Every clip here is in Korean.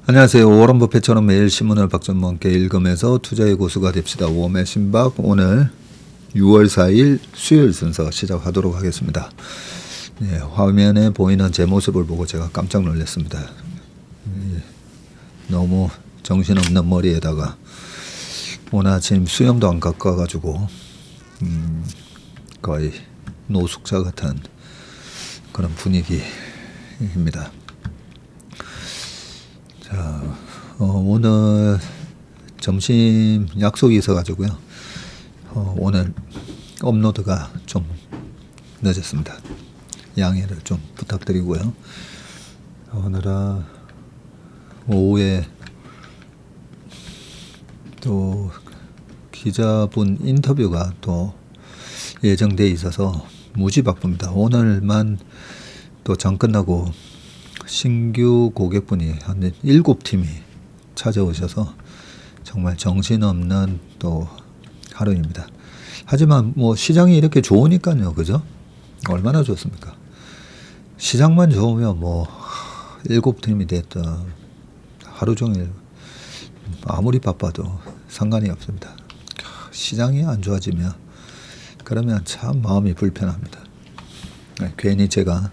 안녕하세요. 워런 버핏처럼 매일 신문을 박전무 함께 읽으면서 투자의 고수가 됩시다. 웜의 신박 오늘 6월 4일 수요일 순서 시작하도록 하겠습니다. 네, 화면에 보이는 제 모습을 보고 제가 깜짝 놀랐습니다. 너무 정신없는 머리에다가 오늘 아침 수염도 안 깎아가지고 거의 노숙자 같은 그런 분위기입니다. 자, 오늘 점심 약속이 있어가지고요. 오늘 업로드가 좀 늦었습니다. 양해를 좀 부탁드리고요. 오늘은 오후에 또 기자분 인터뷰가 또 예정돼 있어서 무지 바쁩니다. 오늘만 또 장 끝나고 신규 고객분이 한 7팀이 찾아오셔서 정말 정신없는 또 하루입니다. 하지만 뭐 시장이 이렇게 좋으니까요. 그죠? 얼마나 좋습니까? 시장만 좋으면 뭐 7팀이 됐든 하루 종일 아무리 바빠도 상관이 없습니다. 시장이 안 좋아지면 그러면 참 마음이 불편합니다. 괜히 제가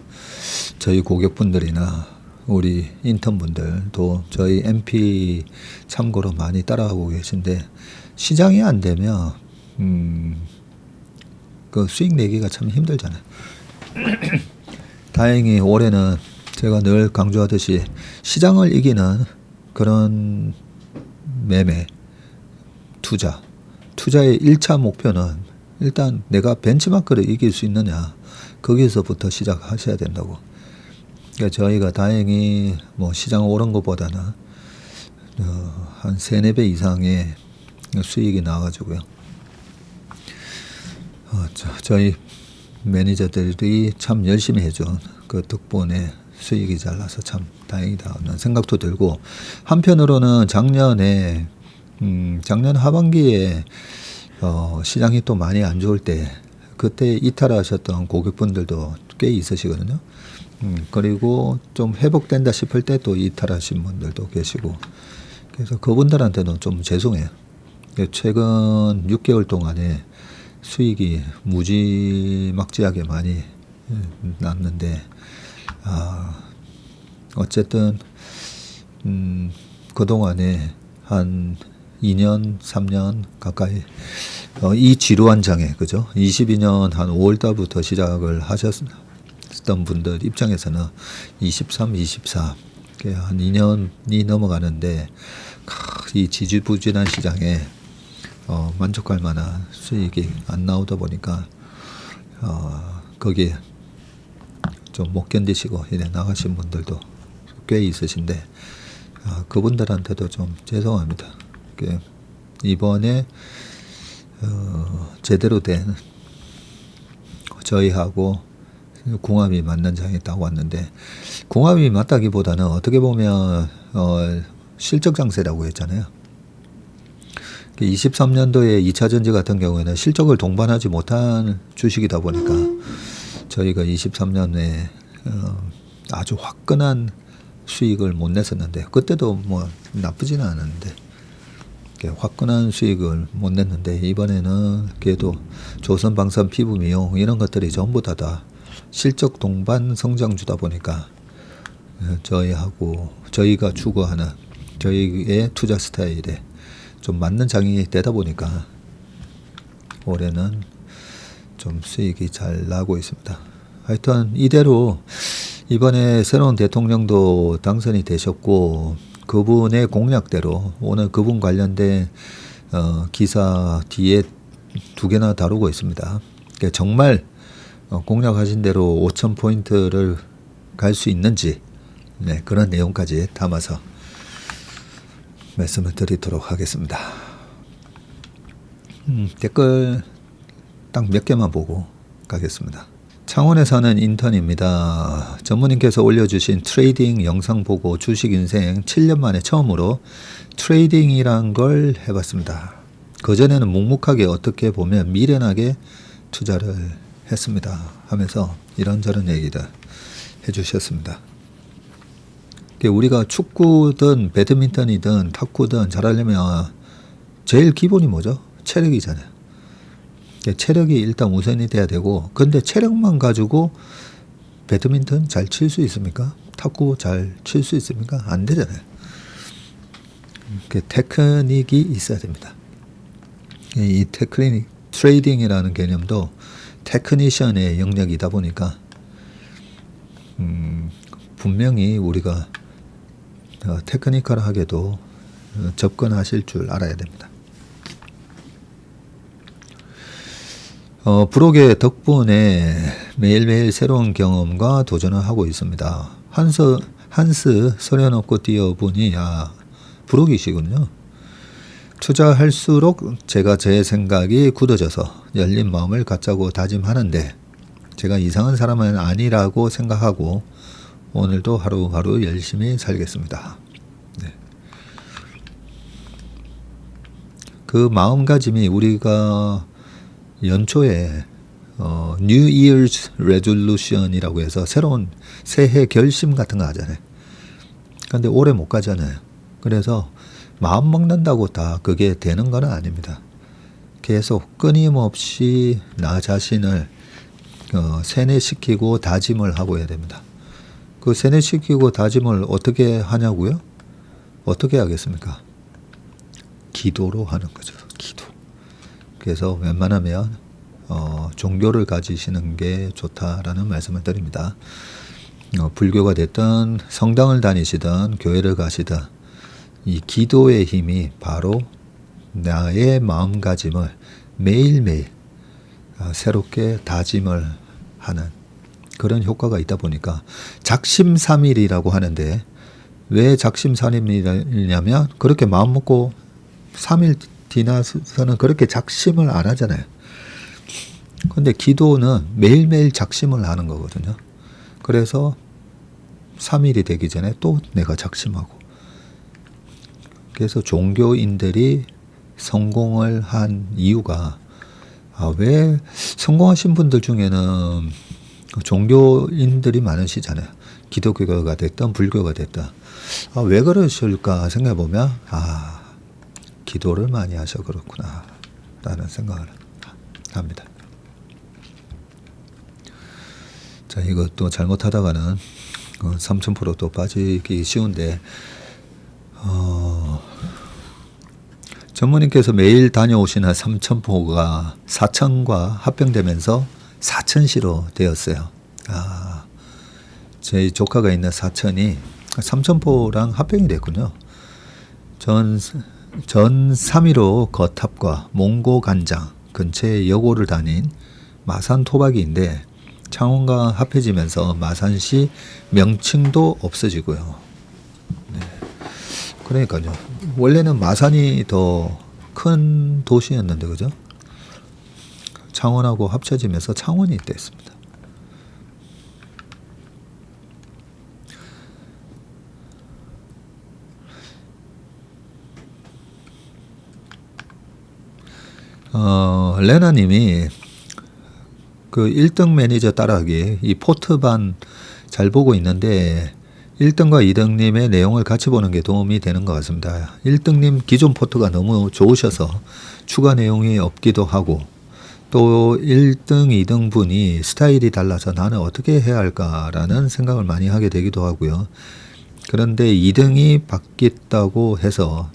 저희 고객분들이나 우리 인턴분들도 저희 MP 참고로 많이 따라가고 계신데 시장이 안 되면 그 수익 내기가 참 힘들잖아요. 다행히 올해는 제가 늘 강조하듯이 시장을 이기는 그런 매매, 투자의 1차 목표는 일단 내가 벤치마크를 이길 수 있느냐 거기서부터 시작하셔야 된다고. 그러니까 저희가 다행히 뭐 시장 오른 것보다는 한 3-4배 이상의 수익이 나와가지고요. 저희 매니저들이 참 열심히 해준 그 덕분에 수익이 잘 나서 참 다행이다 하는 생각도 들고, 한편으로는 작년 하반기에 시장이 또 많이 안 좋을 때 그때 이탈하셨던 고객분들도 꽤 있으시거든요. 그리고 좀 회복된다 싶을 때 또 이탈하신 분들도 계시고, 그래서 그분들한테는 좀 죄송해요. 최근 6개월 동안에 수익이 무지막지하게 많이 났는데, 어쨌든 그동안에 한 2년, 3년 가까이 이 지루한 장에, 그죠? 22년 한 5월달부터 시작을 하셨던 분들 입장에서는 23, 24, 한 2년이 넘어가는데 이 지지부진한 시장에 만족할 만한 수익이 안 나오다 보니까 거기에 좀 못 견디시고 이래 나가신 분들도 꽤 있으신데, 그분들한테도 좀 죄송합니다. 이번에 제대로 된 저희하고 궁합이 맞는 장에 딱 왔는데, 궁합이 맞다기보다는 어떻게 보면 실적 장세라고 했잖아요. 23년도에 2차전지 같은 경우에는 실적을 동반하지 못한 주식이다 보니까 저희가 23년에 아주 화끈한 수익을 못 냈었는데, 그때도 뭐 나쁘지는 않았는데 화끈한 수익을 못 냈는데, 이번에는 그래도 조선방산 피부미용 이런 것들이 전부 다 실적 동반 성장주다 보니까 저희가 추구하는 저희의 투자 스타일에 좀 맞는 장이 되다 보니까 올해는 좀 수익이 잘 나고 있습니다. 하여튼 이대로 이번에 새로운 대통령도 당선이 되셨고, 그분의 공약대로 오늘 그분 관련된 기사 뒤에 2개나 다루고 있습니다. 그러니까 정말 공약하신 대로 5,000포인트를 갈 수 있는지, 그런 내용까지 담아서 말씀을 드리도록 하겠습니다. 댓글 딱 몇 개만 보고 가겠습니다. 창원에 사는 인턴입니다. 전무님께서 올려주신 트레이딩 영상 보고 주식 인생 7년 만에 처음으로 트레이딩이란 걸 해봤습니다. 그전에는 묵묵하게 어떻게 보면 미련하게 투자를 했습니다 하면서 이런저런 얘기를 해주셨습니다. 우리가 축구든 배드민턴이든 탁구든 잘하려면 제일 기본이 뭐죠? 체력이잖아요. 체력이 일단 우선이 돼야 되고, 근데 체력만 가지고 배드민턴 잘 칠 수 있습니까? 탁구 잘 칠 수 있습니까? 안 되잖아요. 테크닉이 있어야 됩니다. 이 테크닉, 트레이딩이라는 개념도 테크니션의 영역이다 보니까 분명히 우리가 테크니컬하게도 접근하실 줄 알아야 됩니다. 부록의 덕분에 매일매일 새로운 경험과 도전을 하고 있습니다. 한스 서려놓고 뛰어보니 부록이시군요. 투자할수록 제가 제 생각이 굳어져서 열린 마음을 갖자고 다짐하는데 제가 이상한 사람은 아니라고 생각하고 오늘도 하루하루 열심히 살겠습니다. 네. 그 마음가짐이 우리가 연초에 New Year's Resolution이라고 해서 새로운 새해 결심 같은 거 하잖아요. 근데 오래 못 가잖아요. 그래서 마음 먹는다고 다 그게 되는 건 아닙니다. 계속 끊임없이 나 자신을 세뇌시키고 다짐을 하고 해야 됩니다. 그 세뇌시키고 다짐을 어떻게 하냐고요? 어떻게 하겠습니까? 기도로 하는 거죠. 기도. 그래서 웬만하면 종교를 가지시는 게 좋다라는 말씀을 드립니다. 불교가 됐든 성당을 다니시든 교회를 가시든 이 기도의 힘이 바로 나의 마음가짐을 매일매일 새롭게 다짐을 하는 그런 효과가 있다 보니까 작심삼일이라고 하는데 왜 작심삼일이냐면 그렇게 마음 먹고 3일 지나서는 그렇게 작심을 안 하잖아요. 근데 기도는 매일매일 작심을 하는 거거든요. 그래서 3일이 되기 전에 또 내가 작심하고. 그래서 종교인들이 성공을 한 이유가 왜 성공하신 분들 중에는 종교인들이 많으시잖아요. 기독교가 됐든 불교가 됐든. 왜 그러실까 생각해 보면 기도를 많이 하셔 그렇구나 라는 생각을 합니다. 자, 이것도 잘못하다가는 3000% 또 빠지기 쉬운데 전무님께서 매일 다녀오시는 삼천포가 사천과 합병되면서 사천시로 되었어요. 제 조카가 있는 사천이 삼천포랑 합병이 됐군요. 전 3.15 거탑과 몽고 간장 근처의 여고를 다닌 마산 토박이인데 창원과 합해지면서 마산시 명칭도 없어지고요. 네. 그러니까요. 원래는 마산이 더 큰 도시였는데 그죠? 창원하고 합쳐지면서 창원이 됐습니다. 레나님이 그 1등 매니저 따라하기 이 포트반 잘 보고 있는데 1등과 2등님의 내용을 같이 보는 게 도움이 되는 것 같습니다. 1등님 기존 포트가 너무 좋으셔서 추가 내용이 없기도 하고 또 1등, 2등 분이 스타일이 달라서 나는 어떻게 해야 할까라는 생각을 많이 하게 되기도 하고요. 그런데 2등이 바뀌었다고 해서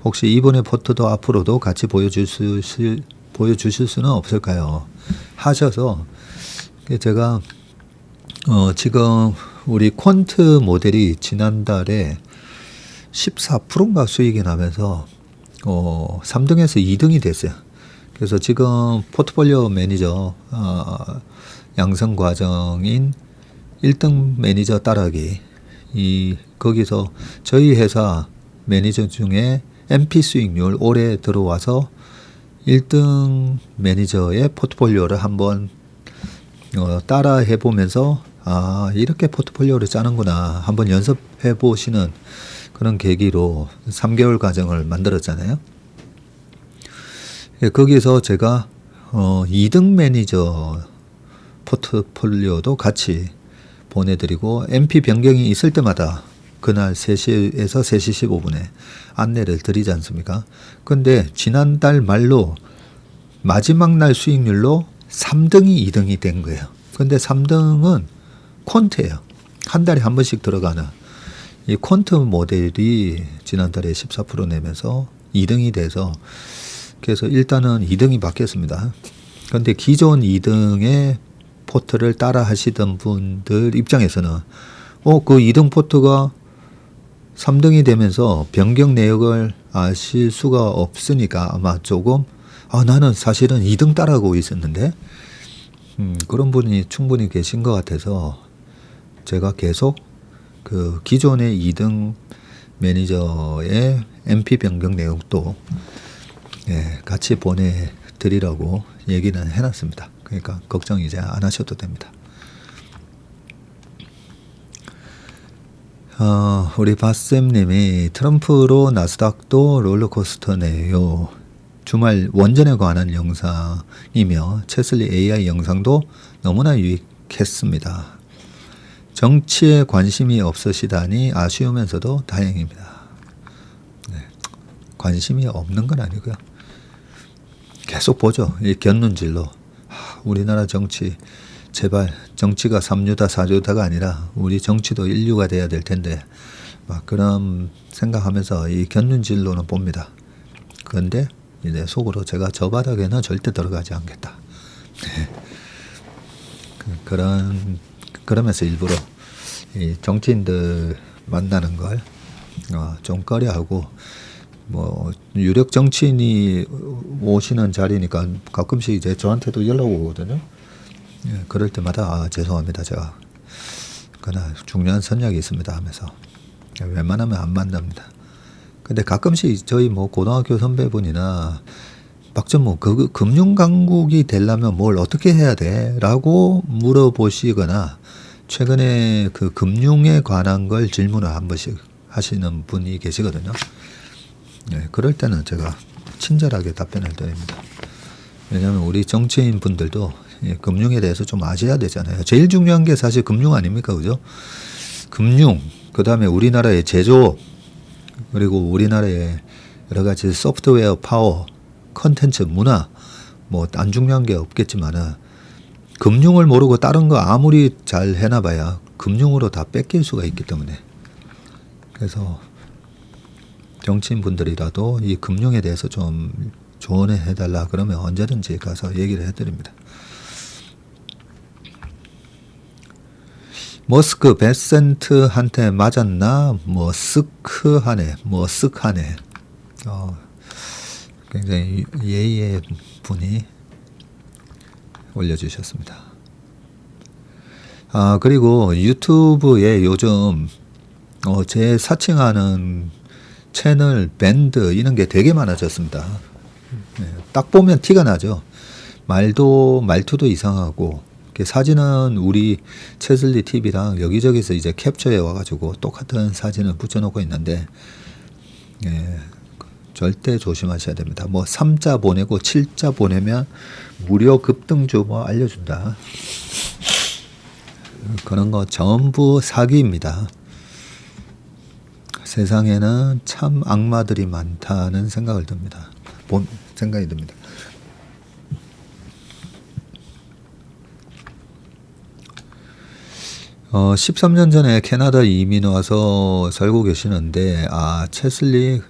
혹시 이번에 포트도 앞으로도 같이 보여주실 수는 없을까요? 하셔서 제가 지금 우리 퀀트 모델이 지난달에 14%인가 수익이 나면서 3등에서 2등이 됐어요. 그래서 지금 포트폴리오 매니저 양성 과정인 1등 매니저 따라하기 거기서 저희 회사 매니저 중에 MP 수익률 올해 들어와서 1등 매니저의 포트폴리오를 한번 따라 해보면서 이렇게 포트폴리오를 짜는구나 한번 연습해 보시는 그런 계기로 3개월 과정을 만들었잖아요. 거기서 제가 2등 매니저 포트폴리오도 같이 보내드리고 MP 변경이 있을 때마다 그날 3시에서 3시 15분에 안내를 드리지 않습니까? 근데 지난달 말로 마지막 날 수익률로 3등이 2등이 된 거예요. 근데 3등은 콘트예요. 한 달에 한 번씩 들어가는 이 콘트 모델이 지난달에 14% 내면서 2등이 돼서 그래서 일단은 2등이 바뀌었습니다. 그런데 기존 2등의 포트를 따라 하시던 분들 입장에서는 그 2등 포트가 3등이 되면서 변경 내역을 아실 수가 없으니까 아마 조금 나는 사실은 2등 따라가고 있었는데 그런 분이 충분히 계신 것 같아서 제가 계속 그 기존의 2등 매니저의 MP 변경 내역도 같이 보내드리라고 얘기는 해놨습니다. 그러니까 걱정 이제 안 하셔도 됩니다. 우리 바쌤님이 트럼프로 나스닥도 롤러코스터네요. 주말 원전에 관한 영상이며 채슬리 AI 영상도 너무나 유익했습니다. 정치에 관심이 없으시다니 아쉬우면서도 다행입니다. 관심이 없는 건 아니고요. 계속 보죠. 이 견눈질로 우리나라 정치 제발 정치가 3류다 4류다가 아니라 우리 정치도 1류가 돼야 될 텐데 막 그런 생각하면서 이 견눈질로는 봅니다. 그런데 이제 속으로 제가 저 바닥에는 절대 들어가지 않겠다. 그러면서 일부러 이 정치인들 만나는 걸 좀 꺼려하고 뭐 유력 정치인이 오시는 자리니까 가끔씩 이제 저한테도 연락 오거든요. 그럴 때마다 죄송합니다. 제가 그러나 중요한 선약이 있습니다 하면서 웬만하면 안 만납니다. 근데 가끔씩 저희 뭐 고등학교 선배분이나 박전무 금융 강국이 되려면 뭘 어떻게 해야 돼? 라고 물어보시거나 최근에 그 금융에 관한 걸 질문을 한 번씩 하시는 분이 계시거든요. 그럴 때는 제가 친절하게 답변을 드립니다. 왜냐하면 우리 정치인 분들도 금융에 대해서 좀 아셔야 되잖아요. 제일 중요한 게 사실 금융 아닙니까? 그죠? 금융, 그 다음에 우리나라의 제조업, 그리고 우리나라의 여러 가지 소프트웨어, 파워, 컨텐츠, 문화, 뭐 안 중요한 게 없겠지만은 금융을 모르고 다른 거 아무리 잘 해놔봐야 금융으로 다 뺏길 수가 있기 때문에 그래서 정치인 분들이라도 이 금융에 대해서 좀 조언을 해달라 그러면 언제든지 가서 얘기를 해드립니다. 머스크 베센트한테 맞았나? 머스크하네. 굉장히 예의의 분이 올려주셨습니다. 그리고 유튜브에 요즘 제 사칭하는 채널, 밴드 이런 게 되게 많아졌습니다. 딱 보면 티가 나죠. 말투도 이상하고 사진은 우리 채슬리 TV랑 여기저기서 이제 캡처해 와가지고 똑같은 사진을 붙여놓고 있는데 절대 조심하셔야 됩니다. 뭐 3자 보내고 7자 보내면 무료 급등주 뭐 알려준다. 그런 거 전부 사기입니다. 세상에는 참 악마들이 많다는 생각이 듭니다. 13년 전에 캐나다 이민 와서 살고 계시는데 채슬리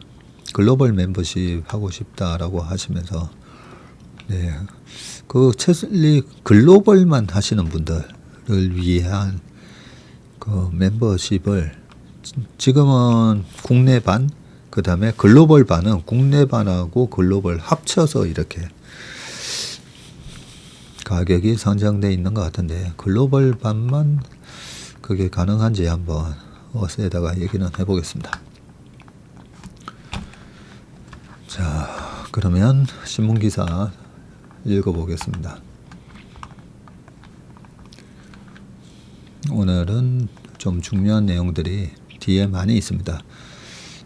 글로벌 멤버십 하고 싶다라고 하시면서 그 채슬리 글로벌만 하시는 분들을 위한 그 멤버십을 지금은 국내 반, 그 다음에 글로벌 반은 국내 반하고 글로벌 합쳐서 이렇게 가격이 선정되어 있는 것 같은데 글로벌 반만 그게 가능한지 한번 어세에다가 얘기는 해보겠습니다. 자, 그러면 신문기사 읽어보겠습니다. 오늘은 좀 중요한 내용들이 뒤에 많이 있습니다.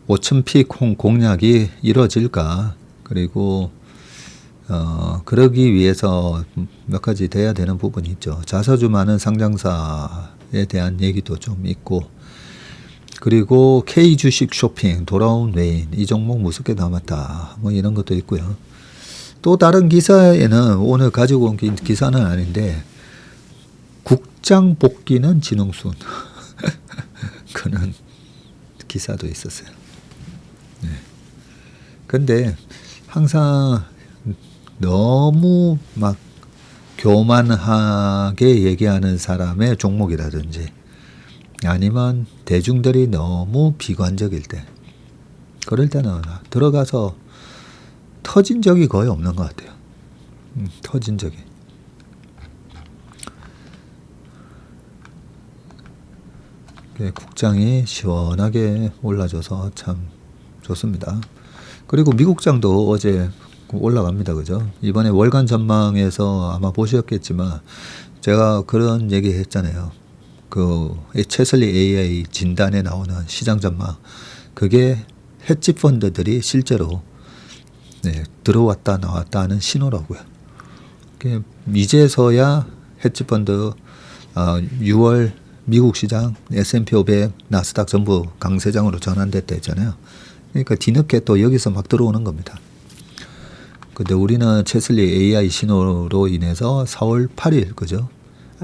5,000피 공략이 이루어질까? 그리고 그러기 위해서 몇 가지 돼야 되는 부분이 있죠. 자사주 많은 상장사에 대한 얘기도 좀 있고 그리고 K 주식 쇼핑 돌아온 외인 이 종목 무섭게 남았다. 뭐 이런 것도 있고요. 또 다른 기사에는 오늘 가지고 온 기사는 아닌데 국장 복귀는 진홍순 그런 기사도 있었어요. 네. 근데 항상 너무 막 교만하게 얘기하는 사람의 종목이라든지 아니면 대중들이 너무 비관적일 때 그럴 때는 들어가서 터진 적이 거의 없는 것 같아요. 터진 적이. 국장이 시원하게 올라줘서 참 좋습니다. 그리고 미국장도 어제 올라갑니다. 그죠? 이번에 월간 전망에서 아마 보셨겠지만 제가 그런 얘기 했잖아요. 그 채슬리 AI 진단에 나오는 시장 전망 그게 헤지 펀드들이 실제로 네, 들어왔다 나왔다 하는 신호라고요. 이제서야 헤지 펀드 6월 미국 시장 S&P 500 나스닥 전부 강세장으로 전환됐다 했잖아요. 그러니까 뒤늦게 또 여기서 막 들어오는 겁니다. 근데 우리는 채슬리 AI 신호로 인해서 4월 8일 그죠?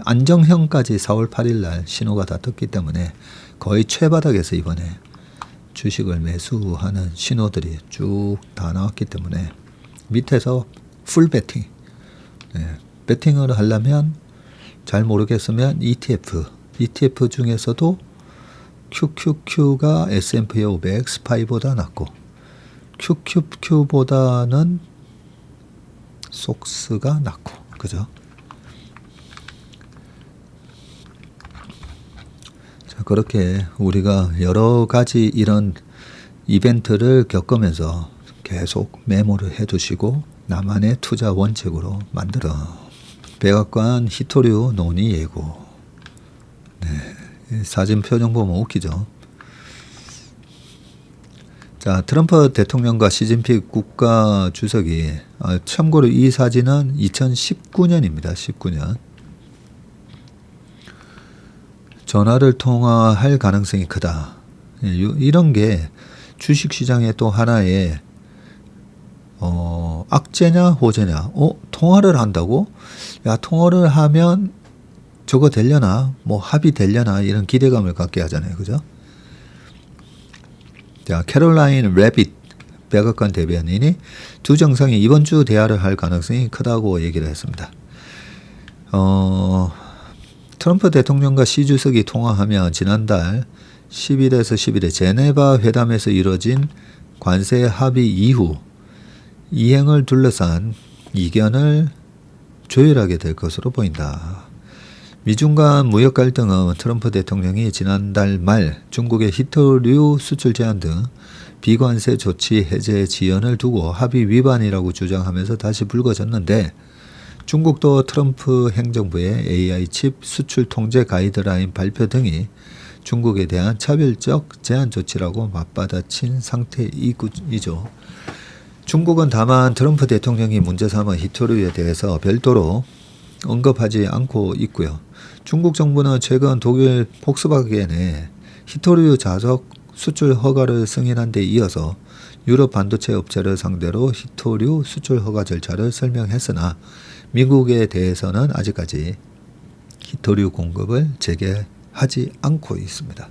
안정형까지 4월 8일 날 신호가 다 떴기 때문에 거의 최바닥에서 이번에 주식을 매수하는 신호들이 쭉 다 나왔기 때문에 밑에서 풀 베팅. 네, 베팅을 하려면 잘 모르겠으면 ETF 중에서도 QQQ가 S&P 500 스파이보다 낫고 QQQ보다는 속스가 낫고 그죠? 자, 그렇게 우리가 여러 가지 이런 이벤트를 겪으면서 계속 메모를 해두시고 나만의 투자 원칙으로 만들어. 백악관 히토류 논의 예고. 네, 사진 표정 보면 웃기죠. 자, 트럼프 대통령과 시진핑 국가 주석이 참고로 이 사진은 2019년입니다. 19년. 전화를 통화할 가능성이 크다. 이런 게 주식시장의 또 하나의 악재냐 호재냐. 통화를 한다고? 야, 통화를 하면 저거 되려나? 뭐 합의 되려나? 이런 기대감을 갖게 하잖아요. 그죠? 자, 캐롤라인 래빗 백악관 대변인이 두 정상이 이번 주 대화를 할 가능성이 크다고 얘기를 했습니다. 트럼프 대통령과 시 주석이 통화하며 지난달 10일에서 11일 제네바 회담에서 이뤄진 관세 합의 이후 이행을 둘러싼 이견을 조율하게 될 것으로 보인다. 미중 간 무역 갈등은 트럼프 대통령이 지난달 말 중국의 히토류 수출 제한 등 비관세 조치 해제 지연을 두고 합의 위반이라고 주장하면서 다시 불거졌는데 중국도 트럼프 행정부의 AI 칩 수출 통제 가이드라인 발표 등이 중국에 대한 차별적 제한 조치라고 맞받아친 상태이죠. 중국은 다만 트럼프 대통령이 문제 삼은 히토류에 대해서 별도로 언급하지 않고 있고요. 중국 정부는 최근 독일 폭스바겐의 히토류 자석 수출 허가를 승인한 데 이어서 유럽 반도체 업체를 상대로 히토류 수출 허가 절차를 설명했으나 미국에 대해서는 아직까지 히토류 공급을 재개하지 않고 있습니다.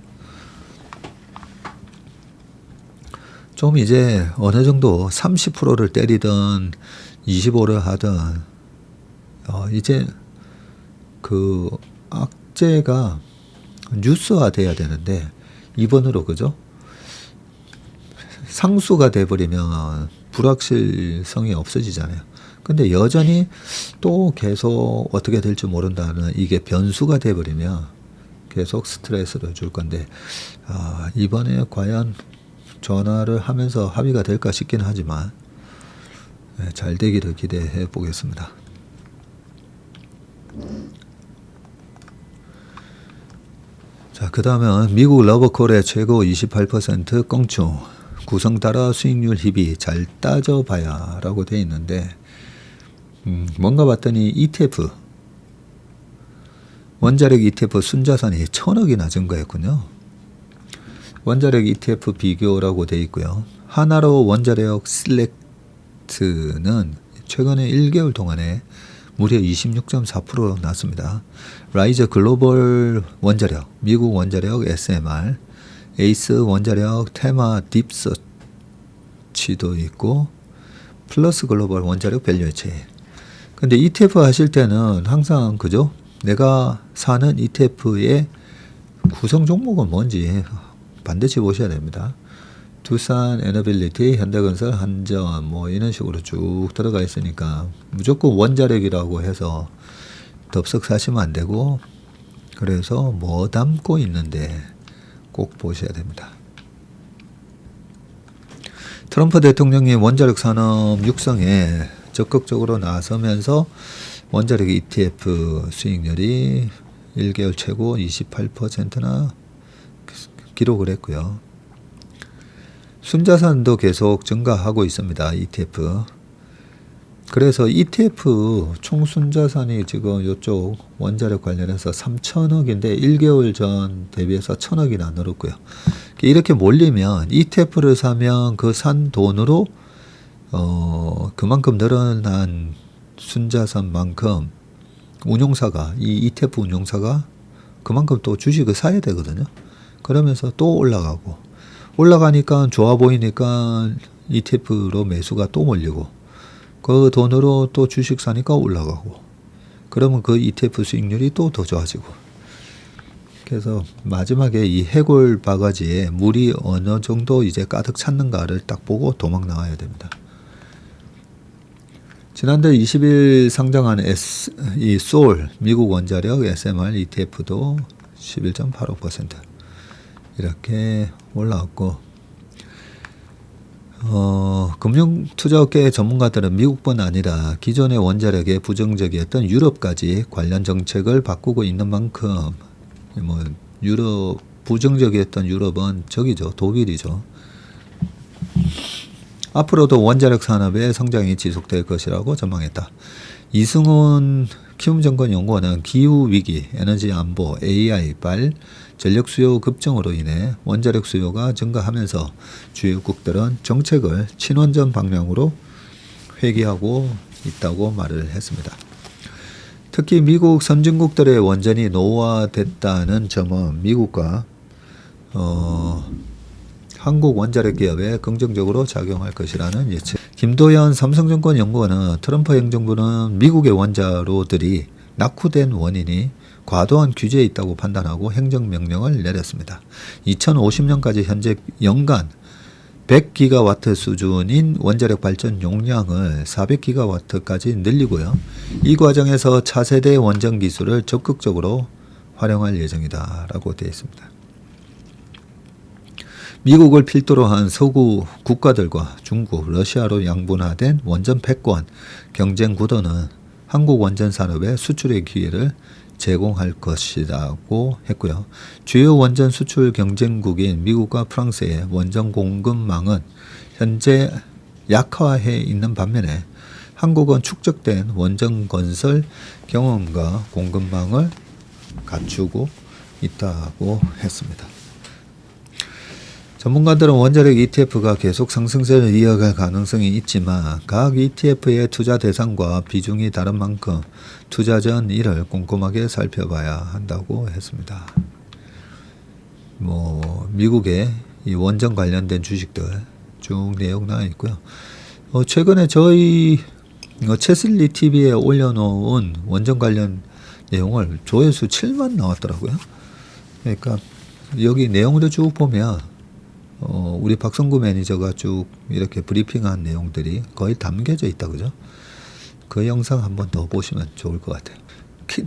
좀 이제 어느 정도 30%를 때리든 25를 하든 이제 그 악재가 뉴스화 돼야 되는데 이번으로 그죠? 상수가 돼버리면 불확실성이 없어지잖아요. 근데 여전히 또 계속 어떻게 될지 모른다는 이게 변수가 돼버리면 계속 스트레스를 줄 건데 이번에 과연 전화를 하면서 합의가 될까 싶긴 하지만 잘 되기를 기대해 보겠습니다. 자, 그 다음은 미국 러버콜의 최고 28% 껑충 구성 따라 수익률 희비 잘 따져봐야 라고 되어 있는데 뭔가 봤더니 ETF 원자력 ETF 순자산이 1,000억이나 증가했군요. 원자력 ETF 비교라고 되어 있고요. 하나로 원자력 실렉트는 최근에 1개월 동안에 무려 26.4% 났습니다. 라이저 글로벌 원자력, 미국 원자력 SMR, 에이스 원자력 테마 딥서치도 있고 플러스 글로벌 원자력 밸류에이치. 근데 ETF 하실 때는 항상 그죠? 내가 사는 ETF의 구성 종목은 뭔지 반드시 보셔야 됩니다. 두산 에너빌리티, 현대건설, 한전 뭐 이런 식으로 쭉 들어가 있으니까 무조건 원자력이라고 해서 덥석 사시면 안 되고, 그래서 뭐 담고 있는데 꼭 보셔야 됩니다. 트럼프 대통령이 원자력 산업 육성에 적극적으로 나서면서 원자력 ETF 수익률이 1개월 최고 28%나 기록을 했고요. 순자산도 계속 증가하고 있습니다. ETF. 그래서 ETF 총 순자산이 지금 이쪽 원자력 관련해서 3천억인데 1개월 전 대비해서 1,000억이나 늘었고요. 이렇게 몰리면 ETF를 사면 그 산 돈으로 그만큼 늘어난 순자산만큼 운용사가, 이 ETF 운용사가 그만큼 또 주식을 사야 되거든요. 그러면서 또 올라가니까 좋아 보이니까 ETF로 매수가 또 몰리고, 그 돈으로 또 주식 사니까 올라가고, 그러면 그 ETF 수익률이 또 더 좋아지고. 그래서 마지막에 이 해골 바가지에 물이 어느 정도 이제 가득 찼는가를 딱 보고 도망 나와야 됩니다. 지난달 20일 상장한 이 소울 미국 원자력 SMR ETF도 11.85% 이렇게 올라왔고, 금융투자업계 전문가들은 미국뿐 아니라 기존의 원자력에 부정적이었던 유럽까지 관련 정책을 바꾸고 있는 만큼, 뭐 유럽 부정적이었던 유럽은 저기죠, 독일이죠. 앞으로도 원자력 산업의 성장이 지속될 것이라고 전망했다. 이승훈 키움증권연구원은 기후위기, 에너지 안보, AI 발, 전력 수요 급증으로 인해 원자력 수요가 증가하면서 주요국들은 정책을 친원전 방향으로 회귀하고 있다고 말을 했습니다. 특히 미국 선진국들의 원전이 노후화됐다는 점은 미국과 한국 원자력 기업에 긍정적으로 작용할 것이라는 예측. 김도연 삼성증권 연구원은 트럼프 행정부는 미국의 원자로들이 낙후된 원인이 과도한 규제에 있다고 판단하고 행정명령을 내렸습니다. 2050년까지 현재 연간 100기가와트 수준인 원자력 발전 용량을 400기가와트까지 늘리고요. 이 과정에서 차세대 원전 기술을 적극적으로 활용할 예정이다 라고 되어 있습니다. 미국을 필두로 한 서구 국가들과 중국, 러시아로 양분화된 원전 패권 경쟁 구도는 한국 원전 산업의 수출의 기회를 제공할 것이라고 했고요. 주요 원전 수출 경쟁국인 미국과 프랑스의 원전 공급망은 현재 약화해 있는 반면에 한국은 축적된 원전 건설 경험과 공급망을 갖추고 있다고 했습니다. 전문가들은 원자력 ETF가 계속 상승세를 이어갈 가능성이 있지만 각 ETF의 투자 대상과 비중이 다른 만큼 투자 전 이를 꼼꼼하게 살펴봐야 한다고 했습니다. 미국의 이 원전 관련된 주식들 쭉 내용 나와 있고요. 최근에 저희 채슬리 TV에 올려놓은 원전 관련 내용을 조회수 7만 나왔더라고요. 그러니까 여기 내용을 쭉 보면 우리 박성구 매니저가 쭉 이렇게 브리핑한 내용들이 거의 담겨져 있다, 그죠? 그 영상 한번 더 보시면 좋을 것 같아요.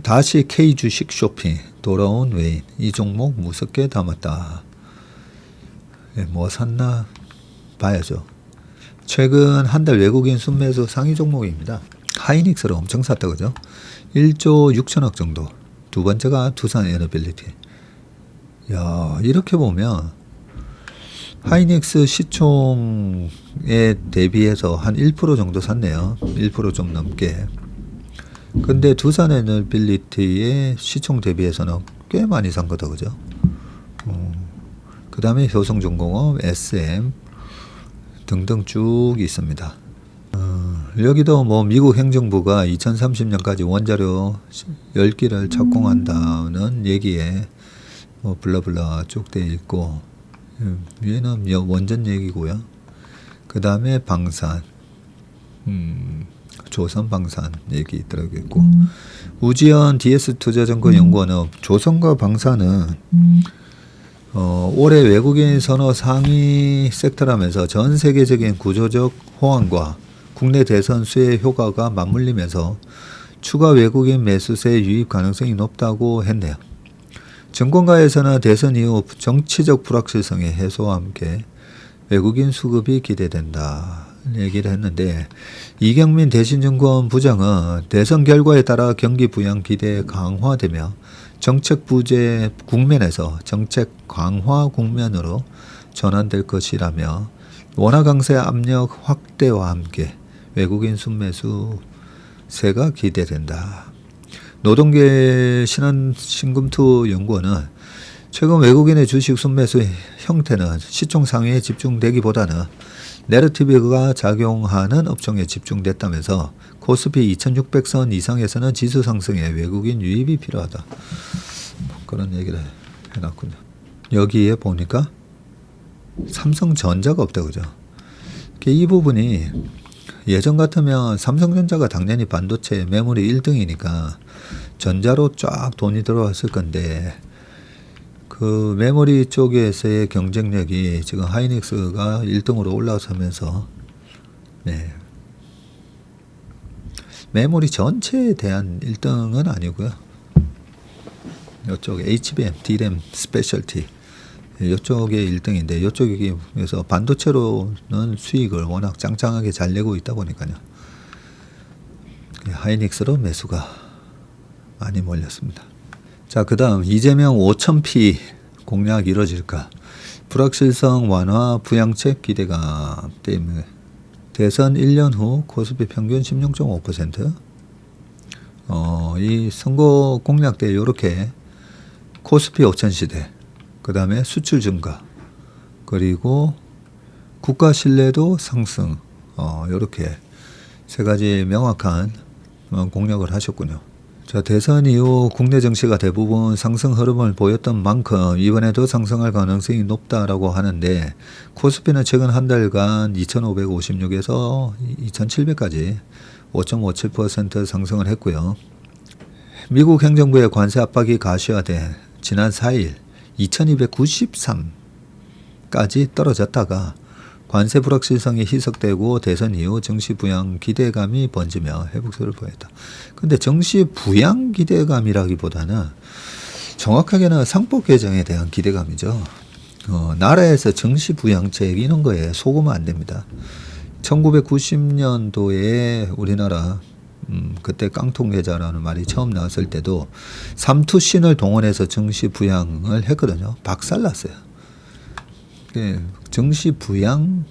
다시 K 주식 쇼핑, 돌아온 외인, 이 종목 무섭게 담았다. 뭐 샀나 봐야죠. 최근 한 달 외국인 순매수 상위 종목입니다. 하이닉스를 엄청 샀다, 그죠? 1조 6천억 정도. 두 번째가 두산 에너빌리티. 야, 이렇게 보면 하이닉스 시총에 대비해서 한 1% 정도 샀네요. 1% 좀 넘게. 근데 두산 에너빌리티의 시총 대비해서는 꽤 많이 산 거다, 그죠? 그 다음에 효성중공업, SM 등등 쭉 있습니다. 여기도 뭐 미국 행정부가 2030년까지 원자료 10기를 착공한다는 얘기에 뭐 블라블라 쭉 돼 있고, 위에는 원전 얘기고요. 그 다음에 방산, 조선 방산 얘기 들어있고, 우지연 DS투자증권연구원은 조선과 방산은 올해 외국인 선호 상위 섹터라면서 전 세계적인 구조적 호황과 국내 대선 수혜 효과가 맞물리면서 추가 외국인 매수세 유입 가능성이 높다고 했네요. 증권가에서는 대선 이후 정치적 불확실성의 해소와 함께 외국인 수급이 기대된다 얘기를 했는데, 이경민 대신증권 부장은 대선 결과에 따라 경기 부양 기대 강화되며 정책 부재 국면에서 정책 강화 국면으로 전환될 것이라며 원화 강세 압력 확대와 함께 외국인 순매수세가 기대된다. 노동계 신금투 연구원은 최근 외국인의 주식 순매수 형태는 시총 상위에 집중되기보다는 내러티브가 작용하는 업종에 집중됐다면서 코스피 2600선 이상에서는 지수 상승에 외국인 유입이 필요하다. 그런 얘기를 해놨군요. 여기에 보니까 삼성전자가 없다 그죠. 이 부분이 예전 같으면 삼성전자가 당연히 반도체 메모리 1등이니까 전자로 쫙 돈이 들어왔을 건데, 그 메모리 쪽에서의 경쟁력이 지금 하이닉스가 1등으로 올라서면서 메모리 전체에 대한 1등은 아니고요. 이쪽 HBM, DRAM 스페셜티 이쪽에 1등인데, 이쪽에서 반도체로는 수익을 워낙 짱짱하게 잘 내고 있다 보니까요. 하이닉스로 매수가 많이 몰렸습니다. 자, 그 다음 이재명 5000P 공략 이뤄질까? 불확실성 완화 부양책 기대감 때문에 대선 1년 후 코스피 평균 16.5%. 이 선거 공략 때 이렇게 코스피 5000 시대, 그 다음에 수출 증가, 그리고 국가 신뢰도 상승, 이렇게 세 가지 명확한 공략을 하셨군요. 자, 대선 이후 국내 증시가 대부분 상승 흐름을 보였던 만큼 이번에도 상승할 가능성이 높다라고 하는데, 코스피는 최근 한 달간 2556에서 2700까지 5.57% 상승을 했고요. 미국 행정부의 관세 압박이 가시화돼 지난 4일 2293까지 떨어졌다가 관세 불확실성이 희석되고 대선 이후 정시 부양 기대감이 번지며 회복세를 보였다. 근데 정시 부양 기대감이라기보다는 정확하게는 상법 개정에 대한 기대감이죠. 나라에서 정시 부양책 이런 거에 속으면 안 됩니다. 1990년도에 우리나라 그때 깡통계좌라는 말이 처음 나왔을 때도 삼투신을 동원해서 정시 부양을 했거든요. 박살났어요. 정시 부양이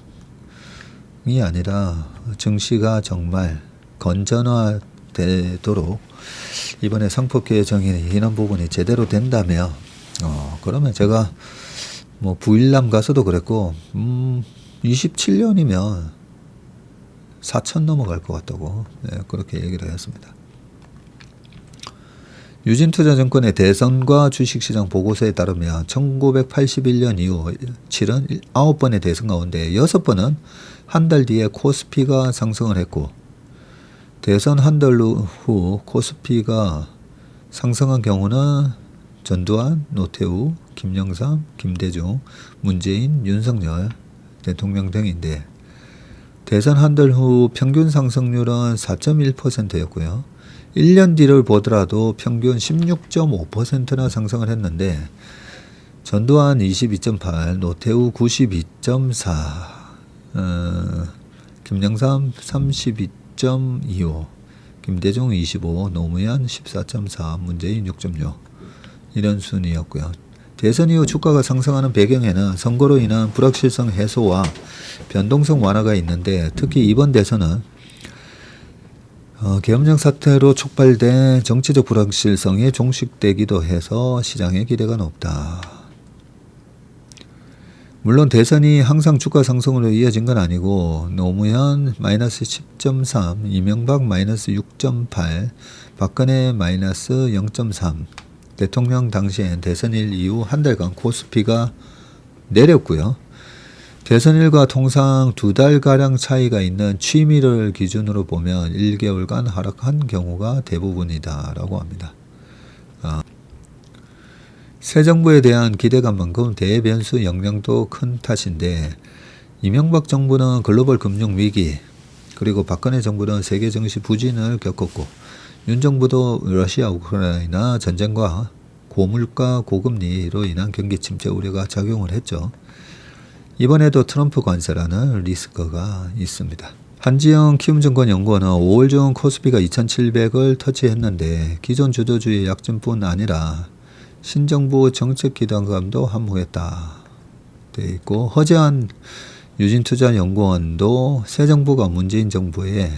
아니라 정시가 정말 건전화되도록 이번에 상법 개정이 이런 부분이 제대로 된다면, 그러면 제가 뭐 부일남 가서도 그랬고, 27년이면 4천 넘어갈 것 같다고 그렇게 얘기를 했습니다. 유진투자증권의 대선과 주식시장 보고서에 따르면 1981년 이후 치른 9번의 대선 가운데 6번은 한 달 뒤에 코스피가 상승을 했고, 대선 한 달 후 코스피가 상승한 경우는 전두환, 노태우, 김영삼, 김대중, 문재인, 윤석열 대통령 등인데, 대선 한 달 후 평균 상승률은 4.1%였고요. 1년 뒤를 보더라도 평균 16.5%나 상승을 했는데, 전두환 22.8, 노태우 92.4, 김영삼 32.25, 김대중 25, 노무현 14.4, 문재인 6.6 이런 순이었고요. 대선 이후 주가가 상승하는 배경에는 선거로 인한 불확실성 해소와 변동성 완화가 있는데, 특히 이번 대선은 계엄령 사태로 촉발된 정치적 불확실성이 종식되기도 해서 시장의 기대가 높다. 물론 대선이 항상 주가 상승으로 이어진 건 아니고 노무현 마이너스 10.3, 이명박 마이너스 6.8, 박근혜 마이너스 0.3. 대통령 당시엔 대선일 이후 한 달간 코스피가 내렸고요. 대선일과 통상 2달가량 차이가 있는 취미를 기준으로 보면 1개월간 하락한 경우가 대부분이다라고 합니다. 새 정부에 대한 기대감만큼 대변수 역량도 큰 탓인데 이명박 정부는 글로벌 금융 위기, 그리고 박근혜 정부는 세계 증시 부진을 겪었고 윤 정부도 러시아 우크라이나 전쟁과 고물가 고금리로 인한 경기 침체 우려가 작용을 했죠. 이번에도 트럼프 관세라는 리스크가 있습니다. 한지영 키움증권연구원은 5월 중 코스피가 2700을 터치했는데 기존 주도주의 약진뿐 아니라 신정부 정책 기대감도 한몫했다 돼 있고, 허재한 유진투자연구원도 새 정부가 문재인 정부의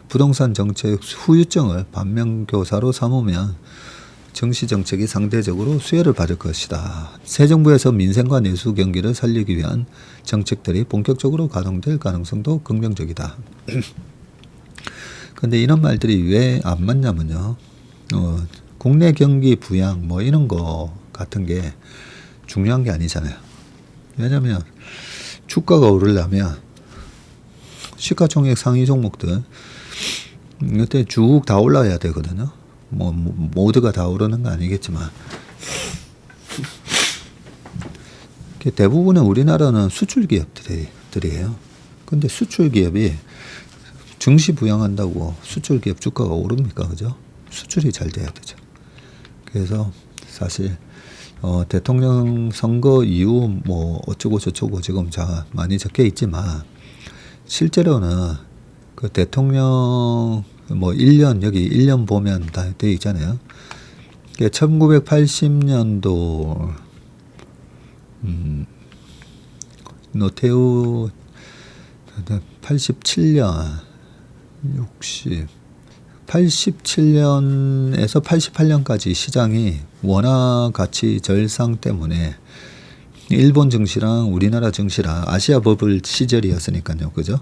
부동산 정책 후유증을 반면교사로 삼으면 정시 정책이 상대적으로 수혜를 받을 것이다. 새 정부에서 민생과 내수 경기를 살리기 위한 정책들이 본격적으로 가동될 가능성도 긍정적이다. 근데 이런 말들이 왜 안 맞냐면요. 국내 경기 부양 뭐 이런 거 같은 게 중요한 게 아니잖아요. 왜냐면 주가가 오르려면 시가총액 상위 종목들 이때 쭉 다 올라야 되거든요. 뭐 모두가 다 오르는 건 아니겠지만 대부분은 우리나라는 수출 기업들이에요. 근데 수출 기업이 증시 부양한다고 수출 기업 주가가 오릅니까? 그죠? 수출이 잘 돼야 되죠. 그래서 사실 대통령 선거 이후 뭐 어쩌고 저쩌고 지금 많이 적혀 있지만 실제로는 그 대통령 뭐 1년 여기 1년 보면 다 돼 있잖아요. 1980년도 노태우 87년 87년에서 88년까지 시장이 원화 가치 절상 때문에 일본 증시랑 우리나라 증시랑 아시아 버블 시절이었으니까요. 그죠?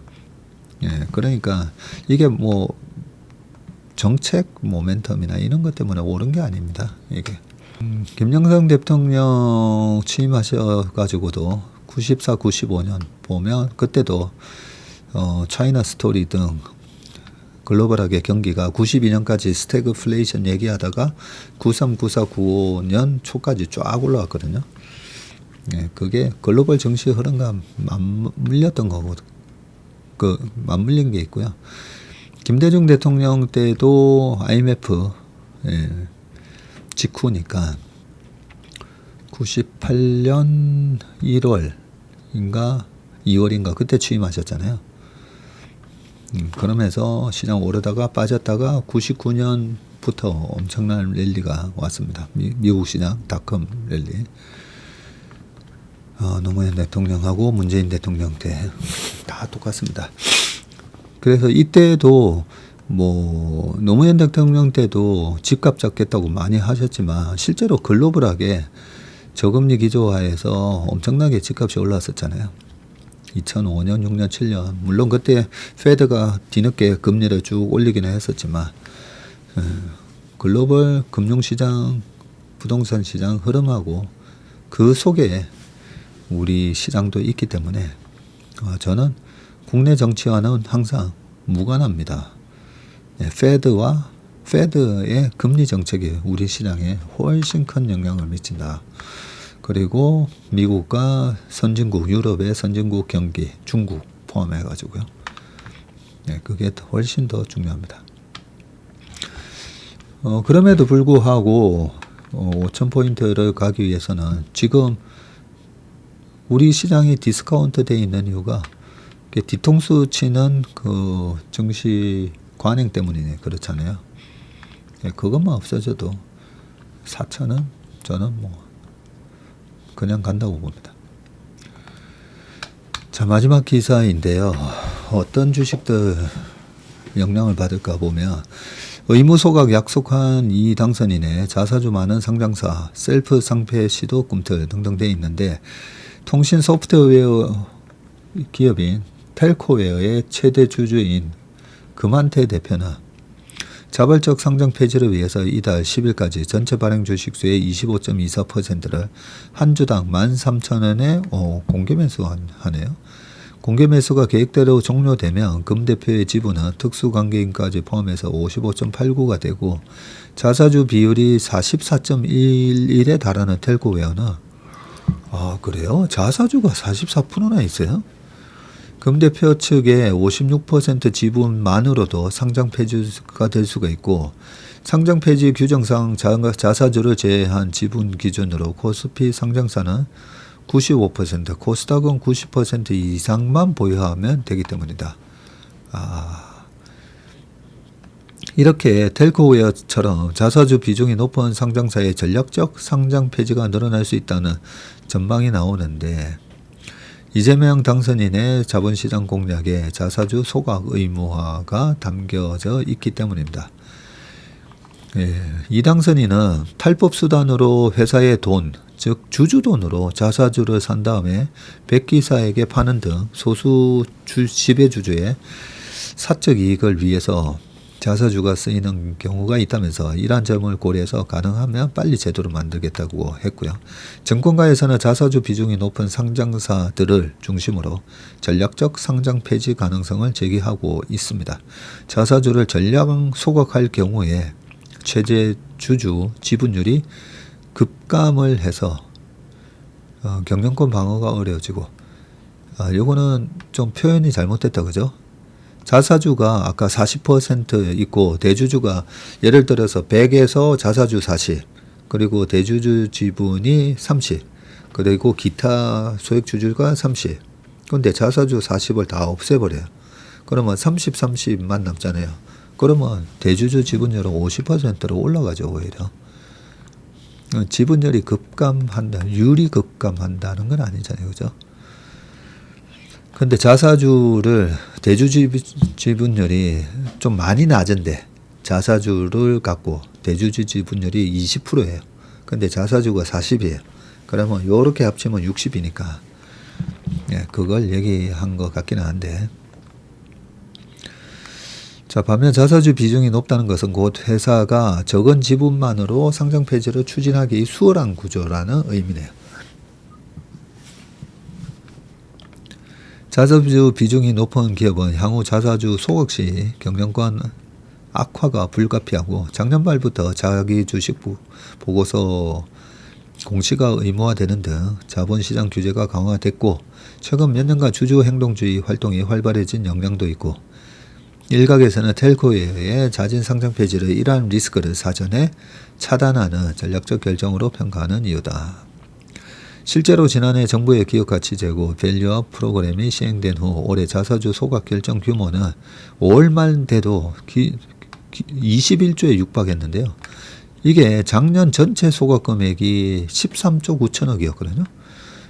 예, 그러니까 이게 뭐 정책 모멘텀이나 이런 것 때문에 오른 게 아닙니다. 이게 김영삼 대통령 취임하셔가지고도 94, 95년 보면 그때도 차이나 스토리 등 글로벌하게 경기가 92년까지 스태그플레이션 얘기하다가 93, 94, 95년 초까지 쫙 올라왔거든요. 예, 그게 글로벌 증시 흐름과 맞물렸던 거고, 맞물린 게 있고요. 김대중 대통령 때도 IMF 직후니까 98년 1월인가 2월인가 그때 취임하셨잖아요. 그러면서 시장 오르다가 빠졌다가 99년부터 엄청난 랠리가 왔습니다. 미국 시장 닷컴 랠리. 노무현 대통령하고 문재인 대통령 때 다 똑같습니다. 그래서 이때도 뭐 노무현 대통령 때도 집값 잡겠다고 많이 하셨지만 실제로 글로벌하게 저금리 기조화에서 엄청나게 집값이 올랐었잖아요. 2005년, 6년, 7년. 물론 그때 페드가 뒤늦게 금리를 쭉 올리기는 했었지만 글로벌 금융시장, 부동산 시장 흐름하고 그 속에 우리 시장도 있기 때문에 저는 국내 정치와는 항상 무관합니다. 페드의 금리 정책이 우리 시장에 훨씬 큰 영향을 미친다. 그리고 미국과 선진국, 유럽의 선진국 경기, 중국 포함해가지고요. 네, 그게 훨씬 더 중요합니다. 그럼에도 불구하고 5,000포인트를 가기 위해서는 지금 우리 시장이 디스카운트 되어 있는 이유가 뒤통수 치는 그 증시 관행 때문이네. 그렇잖아요. 네, 그것만 없어져도 4,000은 저는 뭐 그냥 간다고 봅니다. 자, 마지막 기사인데요. 어떤 주식들 영향을 받을까 보면 의무소각 약속한 이 당선인의 자사주 많은 상장사 셀프 상패 시도 꿈틀 등등 돼 있는데 통신 소프트웨어 기업인 텔코웨어의 최대 주주인 금한태 대표는 자발적 상장 폐지를 위해서 이달 10일까지 전체 발행 주식수의 25.24%를 한 주당 13,000원에 공개 매수하네요. 공개 매수가 계획대로 종료되면 금 대표의 지분은 특수관계인까지 포함해서 55.89가 되고 자사주 비율이 44.11에 달하는 텔코웨어는 그래요? 자사주가 44%나 있어요? 금 대표 측의 56% 지분만으로도 상장 폐지가 될 수가 있고 상장 폐지 규정상 자사주를 제외한 지분 기준으로 코스피 상장사는 95%, 코스닥은 90% 이상만 보유하면 되기 때문이다. 이렇게 텔코웨어처럼 자사주 비중이 높은 상장사의 전략적 상장 폐지가 늘어날 수 있다는 전망이 나오는데 이재명 당선인의 자본시장 공략에 자사주 소각 의무화가 담겨져 있기 때문입니다. 이 당선인은 탈법 수단으로 회사의 돈, 즉 주주돈으로 자사주를 산 다음에 백기사에게 파는 등 소수 지배주주의 사적 이익을 위해서 자사주가 쓰이는 경우가 있다면서 이러한 점을 고려해서 가능하면 빨리 제도를 만들겠다고 했고요. 증권가에서는 자사주 비중이 높은 상장사들을 중심으로 전략적 상장 폐지 가능성을 제기하고 있습니다. 자사주를 전량 소각할 경우에 최대 주주 지분율이 급감을 해서 경영권 방어가 어려워지고 요거는 좀 표현이 잘못됐다 그죠? 자사주가 아까 40% 있고 대주주가 예를 들어서 100에서 자사주 40 그리고 대주주 지분이 30 그리고 기타 소액주주가 30 근데 자사주 40을 다 없애버려요. 그러면 30, 30만 남잖아요. 그러면 대주주 지분율은 50%로 올라가죠. 오히려 지분율이 급감한다, 유리 급감한다는 건 아니잖아요. 그죠? 근데 자사주를 대주주 지분율이 좀 많이 낮은데 자사주를 갖고 대주주 지분율이 20%예요. 근데 자사주가 40이에요. 그러면 요렇게 합치면 60이니까 그걸 얘기한 것 같기는 한데 자, 반면 자사주 비중이 높다는 것은 곧 회사가 적은 지분만으로 상장 폐지를 추진하기 수월한 구조라는 의미네요. 자사주 비중이 높은 기업은 향후 자사주 소각 시 경영권 악화가 불가피하고 작년 말부터 자기 주식 보고서 공시가 의무화되는 등 자본시장 규제가 강화됐고 최근 몇 년간 주주 행동주의 활동이 활발해진 영향도 있고 일각에서는 텔코웨어의 자진 상장 폐지를 이러한 리스크를 사전에 차단하는 전략적 결정으로 평가하는 이유다. 실제로 지난해 정부의 기업가치 제고 밸류업 프로그램이 시행된 후 올해 자사주 소각 결정 규모는 5월 말 돼도 21조에 육박했는데요. 이게 작년 전체 소각 금액이 13조 9천억이었거든요.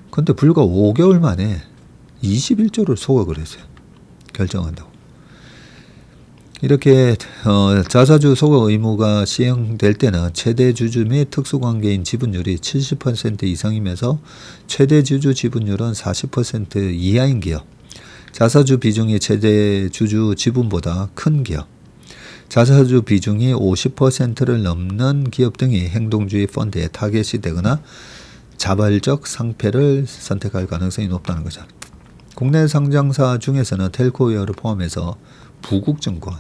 근데 불과 5개월 만에 21조를 소각을 했어요. 결정한다고. 이렇게 자사주 소각 의무가 시행될 때는 최대 주주 및 특수관계인 지분율이 70% 이상이면서 최대 주주 지분율은 40% 이하인 기업, 자사주 비중이 최대 주주 지분보다 큰 기업, 자사주 비중이 50%를 넘는 기업 등이 행동주의 펀드에 타겟이 되거나 자발적 상패를 선택할 가능성이 높다는 거죠. 국내 상장사 중에서는 텔코웨어를 포함해서 부국증권,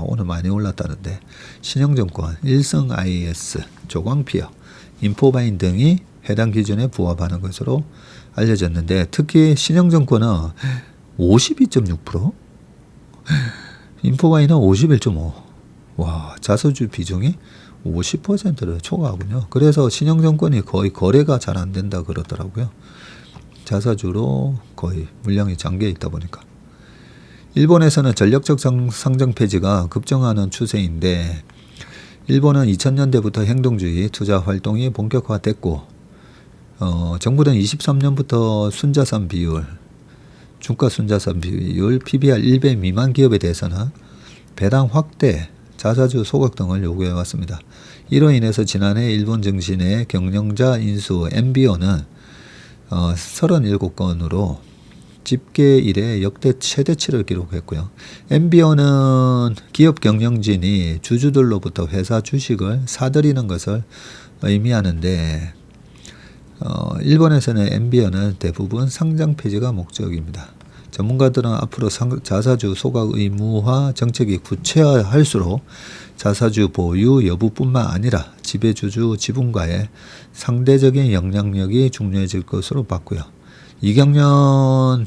오늘 많이 올랐다는데 신영증권, 일성IS, 조광피어, 인포바인 등이 해당 기준에 부합하는 것으로 알려졌는데 특히 신영증권은 52.6%, 인포바인은 51.5%. 와, 자사주 비중이 50%를 초과하군요. 그래서 신영증권이 거의 거래가 잘 안 된다 그러더라고요. 자사주로 거의 물량이 잠겨 있다 보니까. 일본에서는 전략적 상장 폐지가 급증하는 추세인데 일본은 2000년대부터 행동주의 투자 활동이 본격화됐고 정부는 23년부터 순자산 비율, 주가 순자산 비율, PBR 1배 미만 기업에 대해서는 배당 확대, 자사주 소각 등을 요구해 왔습니다. 이로 인해서 지난해 일본 증시의 경영자 인수 MBO는 37건으로 집계 이래 역대 최대치를 기록했고요. 엠비어는 기업 경영진이 주주들로부터 회사 주식을 사들이는 것을 의미하는데 일본에서는 엠비어는 대부분 상장 폐지가 목적입니다. 전문가들은 앞으로 자사주 소각 의무화 정책이 구체화할수록 자사주 보유 여부뿐만 아니라 지배주주 지분과의 상대적인 영향력이 중요해질 것으로 봤고요. 이경련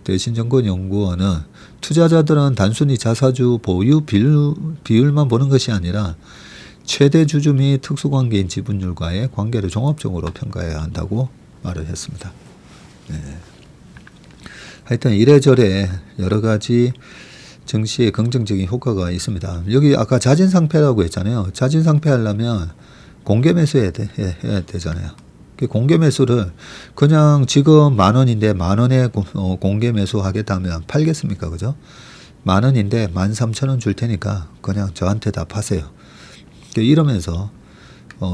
대신정권연구원은 투자자들은 단순히 자사주 보유 비율만 보는 것이 아니라 최대 주주 및 특수관계인 지분율과의 관계를 종합적으로 평가해야 한다고 말을 했습니다. 네. 하여튼 이래저래 여러 가지 증시에 긍정적인 효과가 있습니다. 여기 아까 자진상폐라고 했잖아요. 자진상폐하려면 공개매수해야 되잖아요. 공개매수를 그냥 지금 10,000원인데 10,000원에 공개매수 하겠다면 팔겠습니까? 그죠? 10,000원인데 13,000원 줄 테니까 그냥 저한테 다 파세요. 이러면서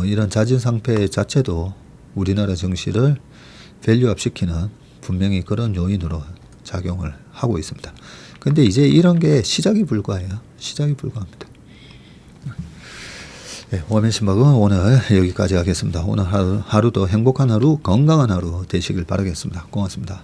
이런 자진상폐 자체도 우리나라 증시를 밸류업 시키는 분명히 그런 요인으로 작용을 하고 있습니다. 근데 이제 이런 게 시작이 불과해요. 시작이 불과합니다. 네, 워맨신박은 오늘 여기까지 하겠습니다. 오늘 하루도 행복한 하루, 건강한 하루 되시길 바라겠습니다. 고맙습니다.